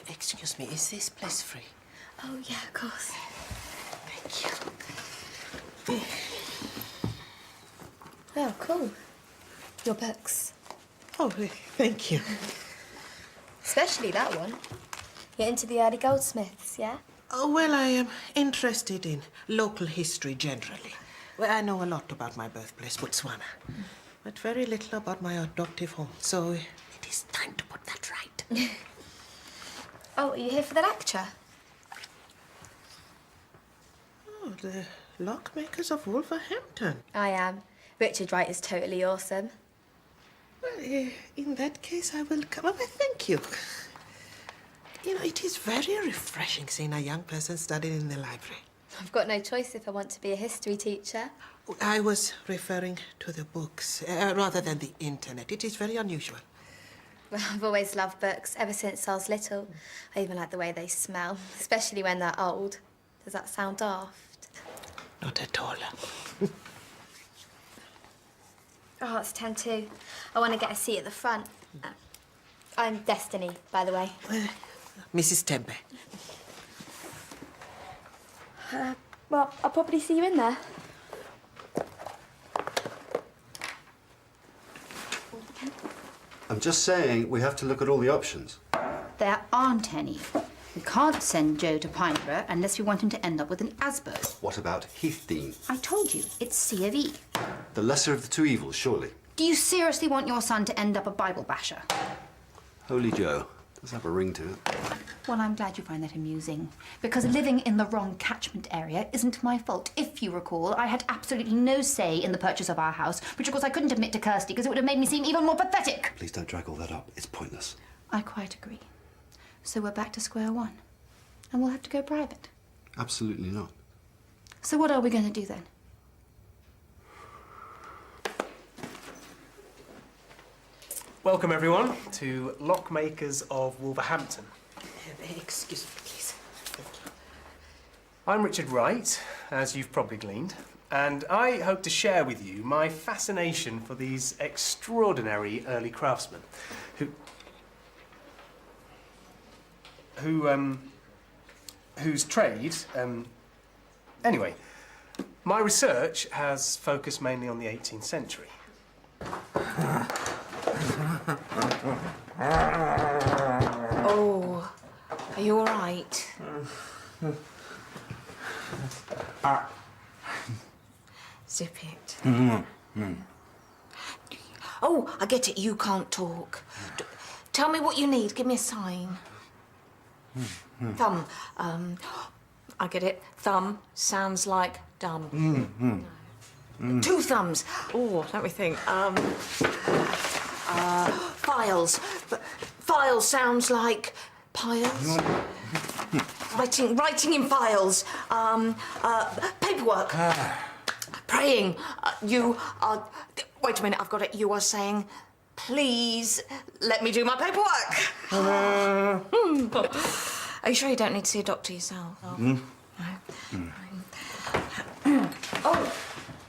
Excuse me, is this place free? Oh, yeah, of course. Thank you. Oh, cool. Your books. Oh, thank you. Especially that one. You're into the early goldsmiths, yeah? Oh, well, I am interested in local history generally. Well, I know a lot about my birthplace, Botswana, but very little about my adoptive home. So it is time to put that right. Oh, are you here for the lecture? Oh, the lockmakers of Wolverhampton. I am. Richard Wright is totally awesome. Well, in that case, I will come. Oh, thank you. You know, it is very refreshing seeing a young person studying in the library. I've got no choice if I want to be a history teacher. I was referring to the books rather than the internet. It is very unusual. Well, I've always loved books, ever since I was little. I even like the way they smell, especially when they're old. Does that sound daft? Not at all. Oh, it's 10:02. I want to get a seat at the front. I'm Destiny, by the way. Mrs. Tempe. Well, I'll probably see you in there. I'm just saying we have to look at all the options. There aren't any. We can't send Joe to Pineborough unless we want him to end up with an ASBO. What about Heathdean? I told you, it's C of E. The lesser of the two evils, surely. Do you seriously want your son to end up a Bible basher? Holy Joe. Does have a ring to it. Well, I'm glad you find that amusing. Because living in the wrong catchment area isn't my fault. If you recall, I had absolutely no say in the purchase of our house, which of course I couldn't admit to Kirsty because it would have made me seem even more pathetic. Please don't drag all that up. It's pointless. I quite agree. So we're back to square one. And we'll have to go private. Absolutely not. So what are we going to do then? Welcome, everyone, to Lockmakers of Wolverhampton. Excuse me, please. Thank you. I'm Richard Wright, as you've probably gleaned, and I hope to share with you my fascination for these extraordinary early craftsmen whose trade, anyway, my research has focused mainly on the 18th century. Oh, are you all right? Zip it. Oh, I get it. You can't talk. Tell me what you need. Give me a sign. Thumb. I get it. Thumb sounds like dumb. Two thumbs. Oh, let me think. Files. Files sounds like piles. Writing in files. Paperwork. Praying. You are... Wait a minute, I've got it. You are saying, please let me do my paperwork. Are you sure you don't need to see a doctor yourself? No? Oh,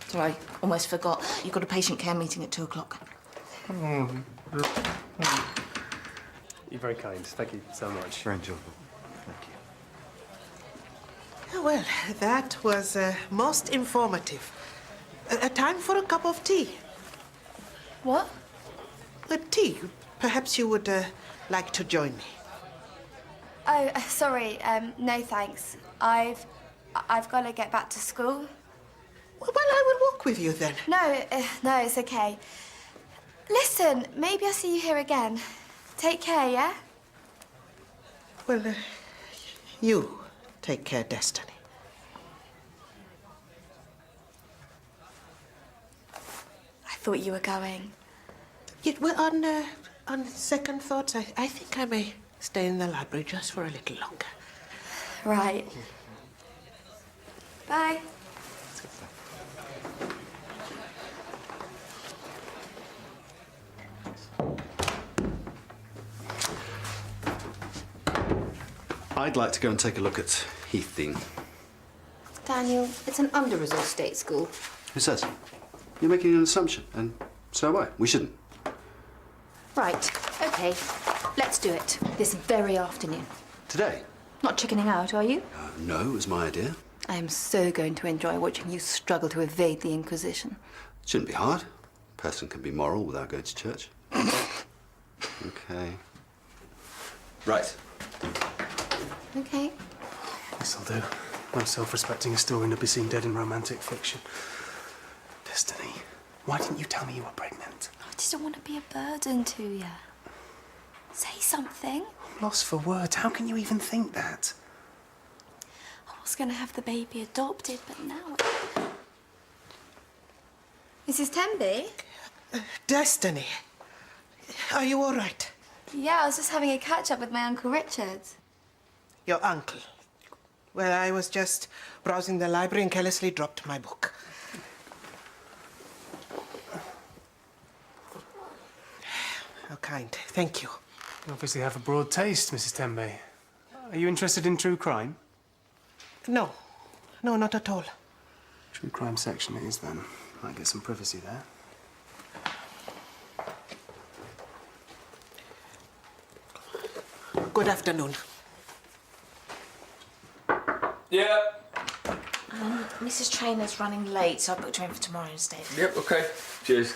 sorry, almost forgot. You've got a patient care meeting at 2 o'clock. You're very kind. Thank you so much. Very enjoyable. Thank you. Well, that was most informative. A time for a cup of tea. What? Tea. Perhaps you would like to join me. Oh, sorry. No, thanks. I've got to get back to school. Well, I will walk with you then. No, no, it's okay. Listen, maybe I'll see you here again. Take care, yeah? Well, you take care, Destiny. I thought you were going. Yeah, well, on second thoughts, I think I may stay in the library just for a little longer. Right. Bye. I'd like to go and take a look at Heathdean. Daniel, it's an under-resourced state school. Who says? You're making an assumption, and so am I. We shouldn't. Right. Okay, let's do it. This very afternoon. Today? Not chickening out, are you? No, it was my idea. I am so going to enjoy watching you struggle to evade the Inquisition. It shouldn't be hard. A person can be moral without going to church. Okay. Right. Okay. This'll do. No self-respecting historian to be seen dead in romantic fiction. Destiny, why didn't you tell me you were pregnant? I didn't want to be a burden to you. Say something. I'm lost for words. How can you even think that? I was going to have the baby adopted, but now... Mrs. Tenby? Destiny, are you all right? Yeah, I was just having a catch-up with my Uncle Richard. Your uncle? Well, I was just browsing the library and carelessly dropped my book. How kind. Thank you. You obviously have a broad taste, Mrs. Tembe. Are you interested in true crime? No. No, not at all. True crime section it is, then. Might get some privacy there. Good afternoon. Yeah. Mrs. Trainor's running late, so I booked her in for tomorrow instead. Yep, okay. Cheers.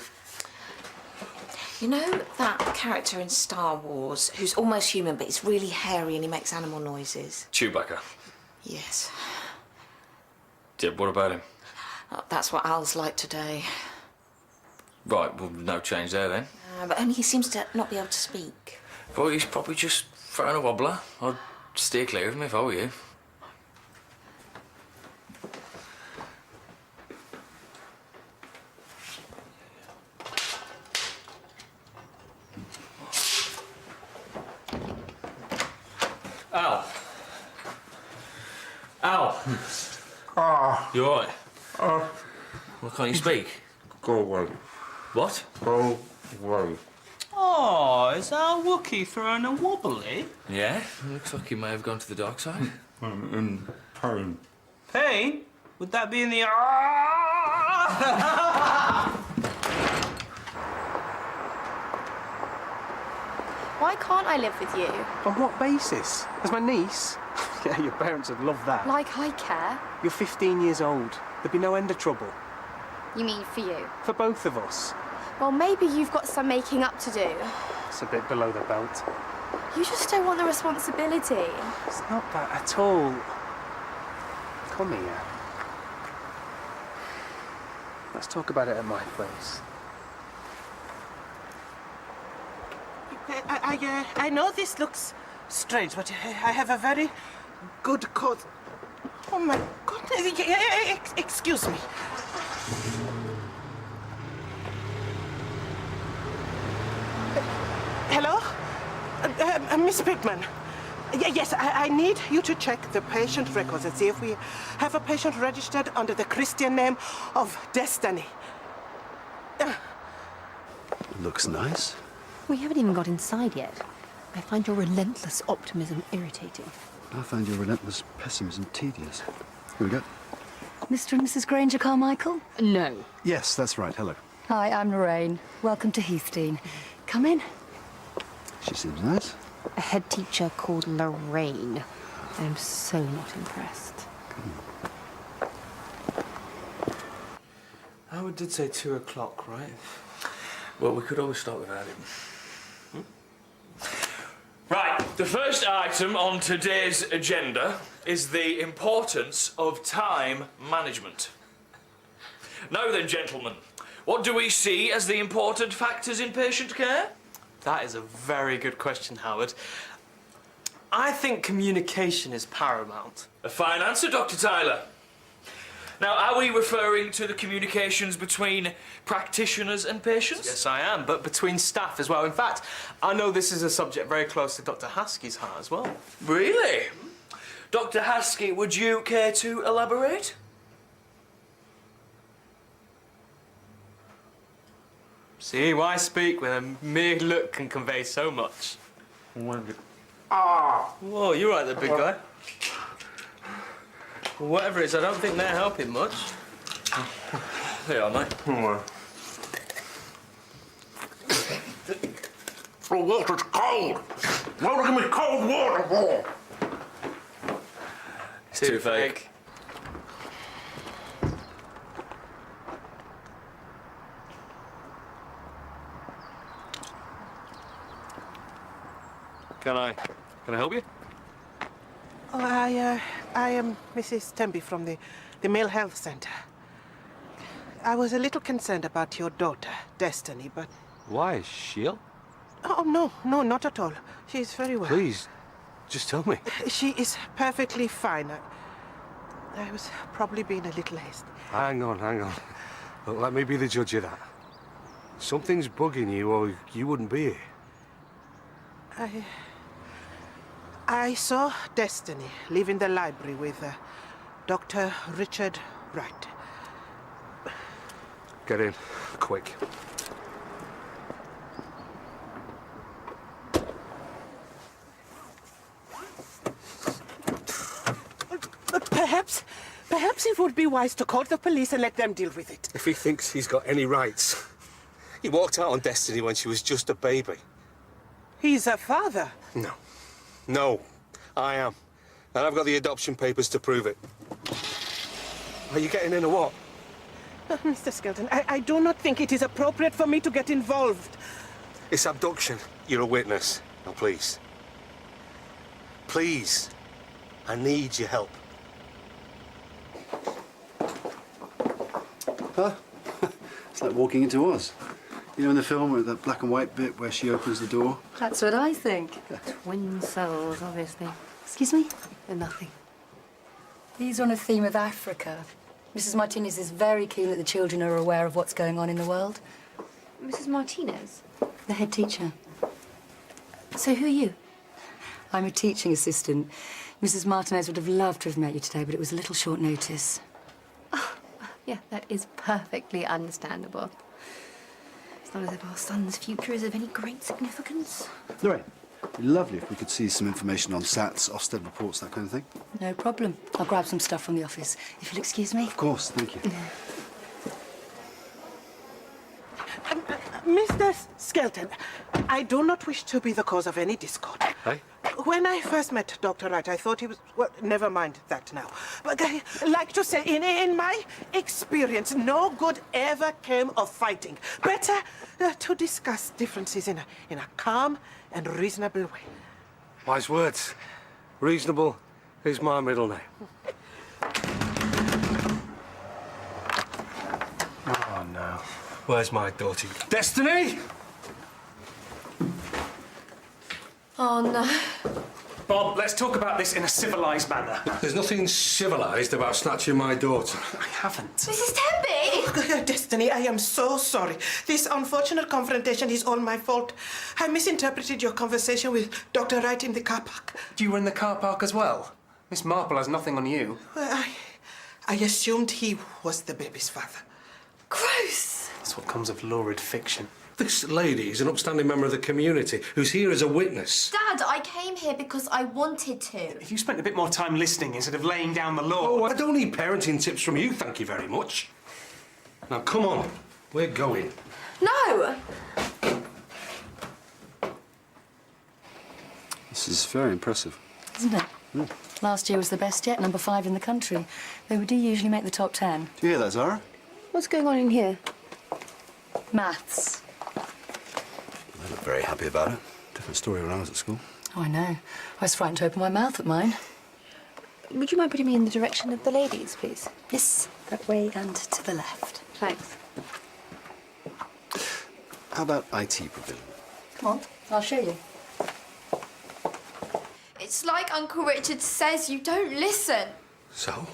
You know that character in Star Wars who's almost human, but he's really hairy and he makes animal noises? Chewbacca. Yes. Yeah, what about him? Oh, that's what Al's like today. Right, well, no change there then. But only he seems to not be able to speak. Well, he's probably just throwing a wobbler. I'd steer clear of him if I were you. Al. Al. You alright? Why can't you speak? Go away. What? Go away. Oh, is our Wookiee throwing a wobbly? Yeah, looks like he may have gone to the dark side. I'm in pain. Pain? Would that be in the... Why can't I live with you? On what basis? As my niece? Yeah, your parents would love that. Like I care? You're 15 years old. There'd be no end of trouble. You mean for you? For both of us. Well, maybe you've got some making up to do. It's a bit below the belt. You just don't want the responsibility. It's not that at all. Come here. Let's talk about it at my place. I know this looks strange, but I have a very good cause. Oh, my goodness. Excuse me. Hello? Miss Pittman. Yes, I need you to check the patient records and see if we have a patient registered under the Christian name of Destiny. Looks nice. We haven't even got inside yet. I find your relentless optimism irritating. I find your relentless pessimism tedious. Here we go. Mr. and Mrs. Granger Carmichael? No. Yes, that's right. Hello. Hi, I'm Lorraine. Welcome to Heathdean. Come in. She seems nice. A head teacher called Lorraine. I am so not impressed. Howard did say 2 o'clock, right? Well, we could always start without him. Right, the first item on today's agenda is the importance of time management. Now then, gentlemen, what do we see as the important factors in patient care? That is a very good question, Howard. I think communication is paramount. A fine answer, Dr. Tyler. Now, are we referring to the communications between practitioners and patients? Yes, I am, but between staff as well. In fact, I know this is a subject very close to Dr. Haskey's heart as well. Really? Dr. Haskey, would you care to elaborate? See, why speak when a mere look can convey so much? Whoa, you're right there, big guy. Well, whatever it is, I don't think they're helping much. They are, mate. The water's cold. Why give me cold water for? It's too fake. Can I help you? Oh, I am Mrs. Temby from the Male Health Center. I was a little concerned about your daughter, Destiny, but... Why? Is she ill? Oh, no, not at all. She's very well. Please, just tell me. She is perfectly fine. I was probably being a little hasty. Hang on. Look, let me be the judge of that. Something's bugging you, or you wouldn't be here. I saw Destiny leaving the library with Dr. Richard Wright. Get in, quick. Perhaps it would be wise to call the police and let them deal with it. If he thinks he's got any rights. He walked out on Destiny when she was just a baby. He's a father. No, I am. And I've got the adoption papers to prove it. Are you getting in or what? Mr. Skelton, I do not think it is appropriate for me to get involved. It's abduction. You're a witness. Now, please. Please. I need your help. Huh? It's like walking into Oz. You know in the film, with that black and white bit where she opens the door? That's what I think. Twin souls, obviously. Excuse me? Nothing. These are on a theme of Africa. Mrs. Martinez is very keen that the children are aware of what's going on in the world. Mrs. Martinez? The head teacher. So who are you? I'm a teaching assistant. Mrs. Martinez would have loved to have met you today, but it was a little short notice. Yeah, that is perfectly understandable. It's not as if our son's future is of any great significance. Lorraine, it'd be lovely if we could see some information on SATs, Ofsted reports, that kind of thing. No problem. I'll grab some stuff from the office. If you'll excuse me. Of course, thank you. Mr. Skelton, I do not wish to be the cause of any discord. Hey? When I first met Dr. Wright, I thought he was... Well, never mind that now. But I like to say, in my experience, no good ever came of fighting. Better to discuss differences in a calm and reasonable way. Wise words. Reasonable is my middle name. Oh, no. Where's my daughter? Destiny! Oh, no. Bob, let's talk about this in a civilised manner. There's nothing civilised about snatching my daughter. I haven't. Mrs. Temby! Destiny, I am so sorry. This unfortunate confrontation is all my fault. I misinterpreted your conversation with Dr. Wright in the car park. You were in the car park as well? Miss Marple has nothing on you. Well, I assumed he was the baby's father. Gross! That's what comes of lurid fiction. This lady is an upstanding member of the community who's here as a witness. Dad, I came here because I wanted to. If you spent a bit more time listening instead of laying down the law... Oh, I don't need parenting tips from you, thank you very much. Now, come on. We're going. No! This is very impressive. Isn't it? Last year was the best yet, number 5 in the country. Though we do usually make the top 10. Do you hear that, Zara? What's going on in here? Maths. I'm not very happy about it. Different story when I was at school. Oh, I know. I was frightened to open my mouth at mine. Would you mind putting me in the direction of the ladies, please? Yes, that way and to the left. Thanks. How about IT pavilion? Come on, I'll show you. It's like Uncle Richard says, you don't listen. So?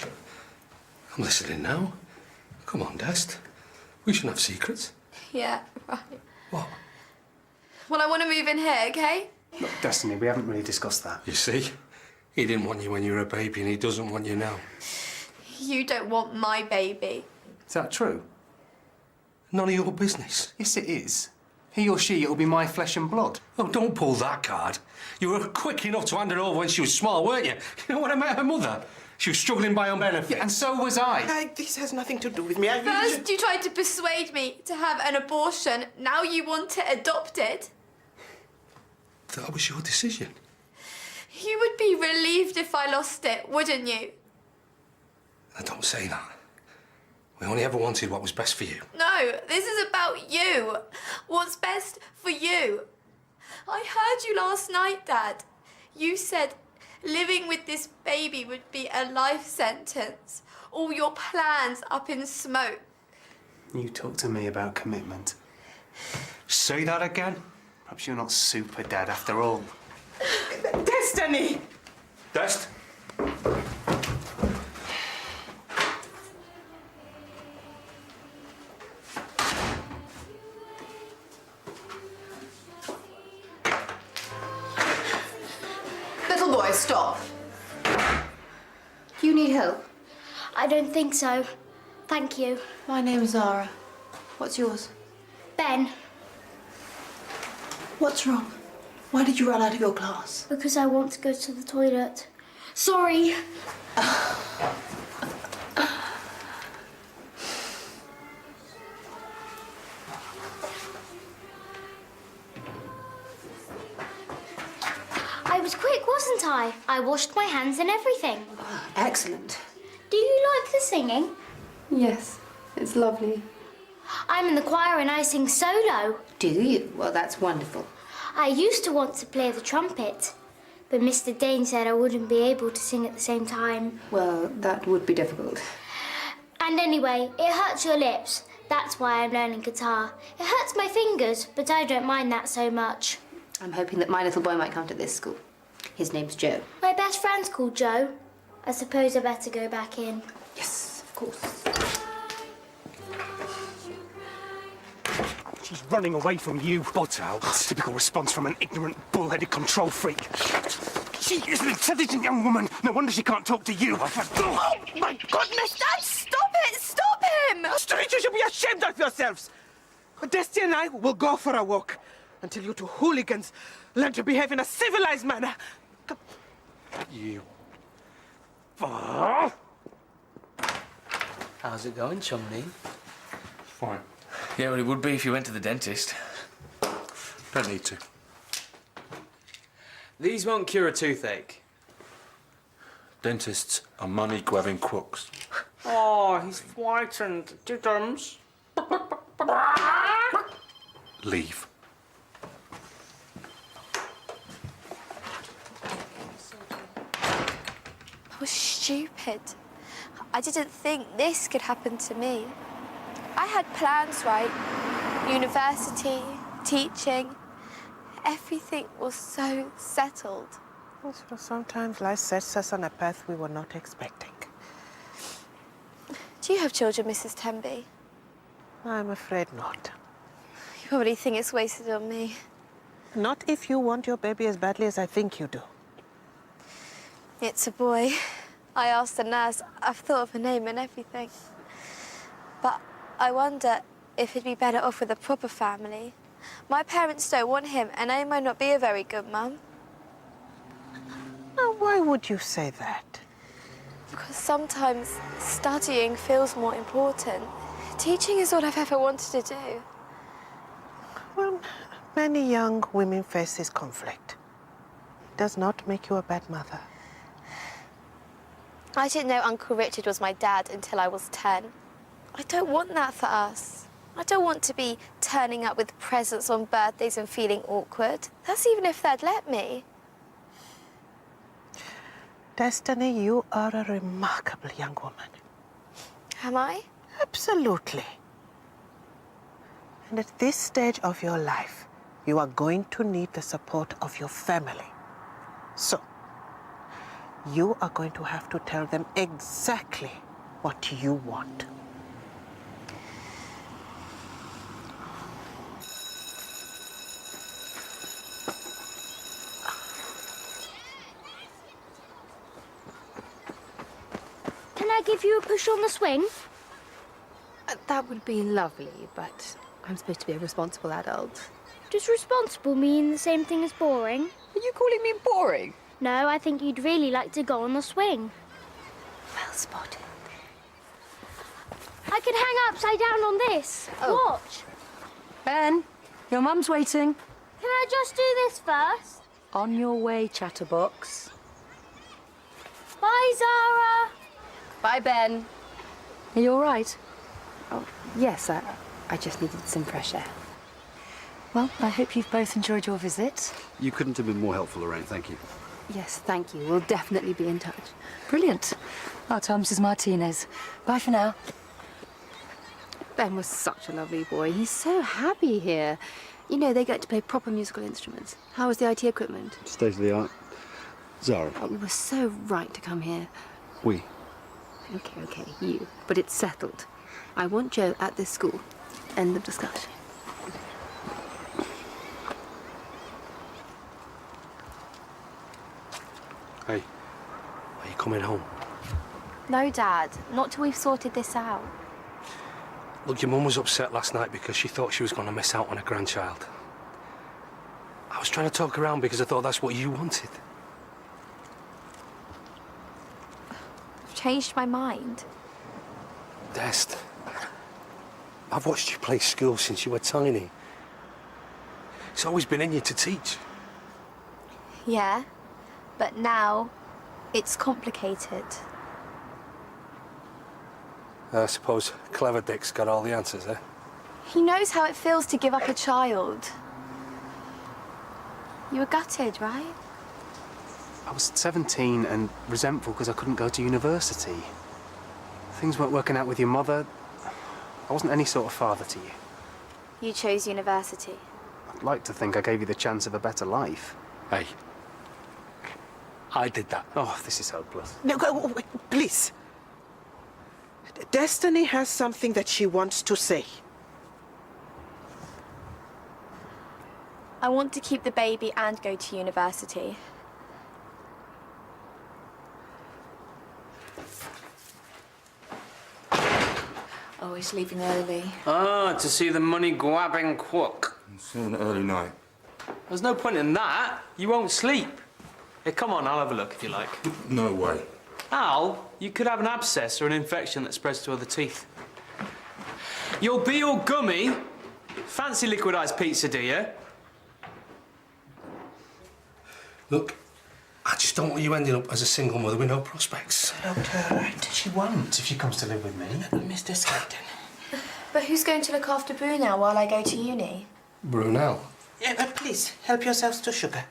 I'm listening now. Come on, Dest. We shouldn't have secrets. Yeah, right. What? Well, I want to move in here, okay? Look, Destiny, we haven't really discussed that. You see? He didn't want you when you were a baby, and he doesn't want you now. You don't want my baby. Is that true? None of your business. Yes, it is. He or she, it'll be my flesh and blood. Oh, don't pull that card. You were quick enough to hand her over when she was small, weren't you? You know, when I met her mother, she was struggling by her benefit. Yeah, and so was I. This has nothing to do with me. First, you tried to persuade me to have an abortion. Now you want it adopted. That was your decision. You would be relieved if I lost it, wouldn't you? Now, don't say that. We only ever wanted what was best for you. No, this is about you. What's best for you. I heard you last night, Dad. You said living with this baby would be a life sentence. All your plans up in smoke. You talk to me about commitment. Say that again? Perhaps you're not super dad after all. Destiny! Dest? Little boy, stop. Do you need help? I don't think so. Thank you. My name's Zara. What's yours? Ben, What's wrong? Why did you run out of your class? because I want to go to the toilet. Sorry. I was quick, wasn't I? I washed my hands and everything. Excellent. Do you like the singing? Yes, it's lovely. I'm in the choir and I sing solo. Do you? Well, that's wonderful. I used to want to play the trumpet, but Mr. Dane said I wouldn't be able to sing at the same time. Well, that would be difficult. And anyway, it hurts your lips. That's why I'm learning guitar. It hurts my fingers, but I don't mind that so much. I'm hoping that my little boy might come to this school. His name's Joe. My best friend's called Joe. I suppose I better go back in. Yes, of course. She's running away from you. Butt out. That's a typical response from an ignorant, bull-headed control freak. She is an intelligent young woman. No wonder she can't talk to you. Oh, my goodness, Dad, stop it! Stop him! You should be ashamed of yourselves. Destiny and I will go for a walk until you two hooligans learn to behave in a civilized manner. Come. You. How's it going, Chumney? Fine. Yeah, well, it would be if you went to the dentist. Don't need to. These won't cure a toothache. Dentists are money-grabbing crooks. Oh, he's frightened. Two terms. Leave. I was stupid. I didn't think this could happen to me. I had plans, right? University, teaching. Everything was so settled. So sometimes life sets us on a path we were not expecting. Do you have children, Mrs. Tenby? I'm afraid not. You probably think it's wasted on me. Not if you want your baby as badly as I think you do. It's a boy. I asked the nurse. I've thought of a name and everything. But I wonder if he'd be better off with a proper family. My parents don't want him, and I might not be a very good mum. Now, why would you say that? Because sometimes studying feels more important. Teaching is all I've ever wanted to do. Well, many young women face this conflict. It does not make you a bad mother. I didn't know Uncle Richard was my dad until I was 10. I don't want that for us. I don't want to be turning up with presents on birthdays and feeling awkward. That's even if they'd let me. Destiny, you are a remarkable young woman. Am I? Absolutely. And at this stage of your life, you are going to need the support of your family. So, you are going to have to tell them exactly what you want. Can I give you a push on the swing? That would be lovely, but I'm supposed to be a responsible adult. Does responsible mean the same thing as boring? Are you calling me boring? No, I think you'd really like to go on the swing. Well spotted. I can hang upside down on this. Oh. Watch. Ben, your mum's waiting. Can I just do this first? On your way, chatterbox. Bye, Zara. Bye, Ben. Are you all right? Oh, yes, I just needed some fresh air. Well, I hope you've both enjoyed your visit. You couldn't have been more helpful, Lorraine. Thank you. Yes, thank you. We'll definitely be in touch. Brilliant. I'll tell Mrs. Martinez. Bye for now. Ben was such a lovely boy. He's so happy here. You know, they get to play proper musical instruments. How was the IT equipment? State of the art. Zara. Oh, we were so right to come here. We. Okay, you. But it's settled. I want Joe at this school. End of discussion. Hey, are you coming home? No, Dad. Not till we've sorted this out. Look, your mum was upset last night because she thought she was going to miss out on a grandchild. I was trying to talk her around because I thought that's what you wanted. I've changed my mind. Dest, I've watched you play school since you were tiny. It's always been in you to teach. Yeah, but now it's complicated. I suppose Clever Dick's got all the answers, eh? He knows how it feels to give up a child. You were gutted, right? I was 17 and resentful because I couldn't go to university. Things weren't working out with your mother. I wasn't any sort of father to you. You chose university. I'd like to think I gave you the chance of a better life. Hey, I did that. Oh, this is hopeless. No, wait, please. Destiny has something that she wants to say. I want to keep the baby and go to university. Oh, he's leaving early. Ah, to see the money-grabbing crook. It's an early night. There's no point in that. You won't sleep. Here, come on, I'll have a look if you like. No way. Al, you could have an abscess or an infection that spreads to other teeth. You'll be all gummy. Fancy liquidized pizza, do you? Look, I just don't want you ending up as a single mother with no prospects. Doctor, right. She won't if she comes to live with me. Mr. Skelton. But who's going to look after Boo now while I go to uni? Brunel, Yeah, please, help yourselves to sugar.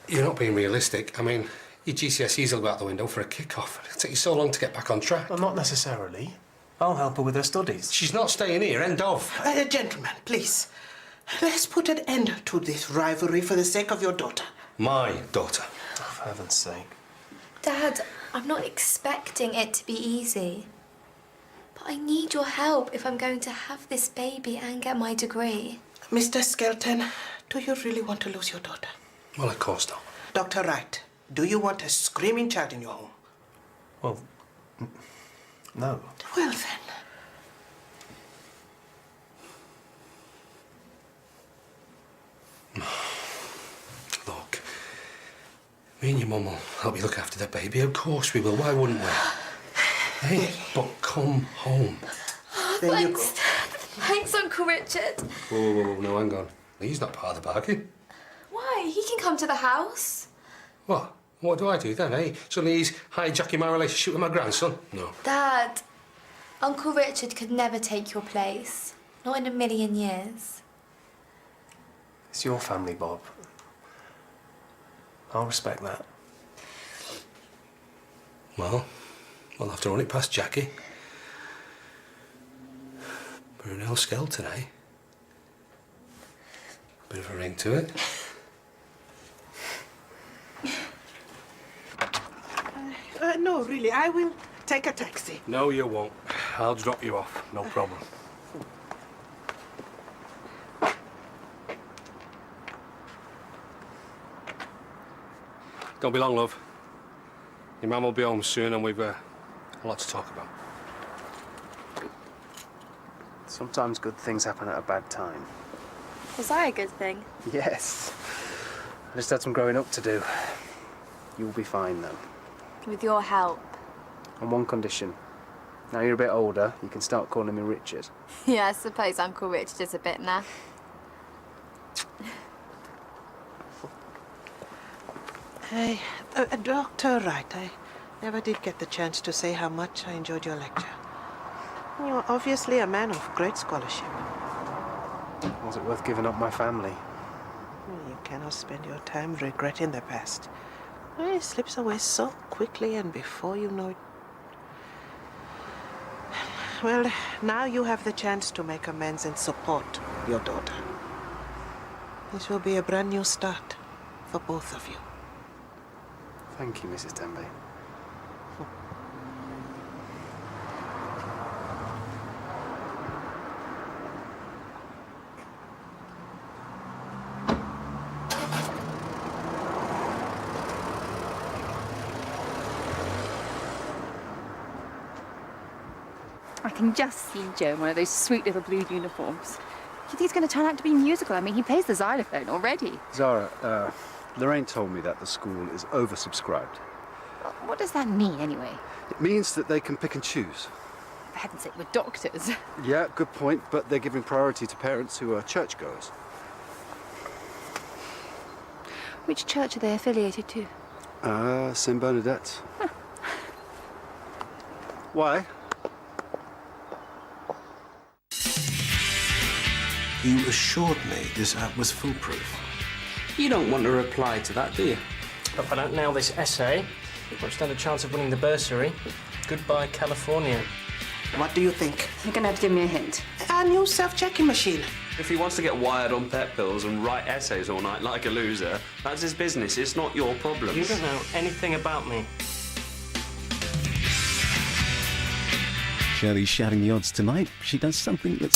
you're not being realistic. I mean, your GCSEs will go out the window for a kick-off. It'll take you so long to get back on track. Well, not necessarily. I'll help her with her studies. She's not staying here, end of. Gentlemen, please. Let's put an end to this rivalry for the sake of your daughter. My daughter. Oh, for heaven's sake. Dad, I'm not expecting it to be easy. But I need your help if I'm going to have this baby and get my degree. Mr. Skelton, do you really want to lose your daughter? Well, of course not. Dr. Wright, do you want a screaming child in your home? Well, no. Well, then. Look, me and your mum will help you look after the baby. Of course we will. Why wouldn't we? Hey, but come home. There you go. Thanks. Thanks, Uncle Richard. Whoa, no, hang on. He's not part of the bargain. Why? He can come to the house. What? What do I do then, eh? Suddenly he's hijacking my relationship with my grandson? No. Dad, Uncle Richard could never take your place. Not in a million years. It's your family, Bob. I'll respect that. Well, we'll have to run it past Jackie. Brunel Skelton, eh? Bit of a ring to it. No, really, I will take a taxi. No, you won't. I'll drop you off. No problem. Don't be long, love. Your mum will be home soon and we've a lot to talk about. Sometimes good things happen at a bad time. Was that a good thing? Yes. I just had some growing up to do. You'll be fine, though. With your help. On one condition. Now you're a bit older, you can start calling me Richard. Yeah, I suppose Uncle Richard is a bit naff. Dr. Wright, I never did get the chance to say how much I enjoyed your lecture. You're obviously a man of great scholarship. Was it worth giving up my family? You cannot spend your time regretting the past. It slips away so quickly, and before you know it... Well, now you have the chance to make amends and support your daughter. This will be a brand new start for both of you. Thank you, Mrs. Denby. I can just see Joe in one of those sweet little blue uniforms. Do you think he's going to turn out to be musical? I mean, he plays the xylophone already. Zara, Lorraine told me that the school is oversubscribed. Well, what does that mean, anyway? It means that they can pick and choose. For heaven's sake, we're doctors. Yeah, good point, but they're giving priority to parents who are churchgoers. Which church are they affiliated to? St. Bernadette. Huh. Why? You assured me this app was foolproof. You don't want to reply to that, do you? If I don't nail this essay, I won't stand a chance of winning the bursary. Goodbye, California. What do you think? You're going to have to give me a hint. A new self-checking machine. If he wants to get wired on pet pills and write essays all night like a loser, that's his business. It's not your problem. You don't know anything about me. Shirley's shouting the odds tonight. She does something that's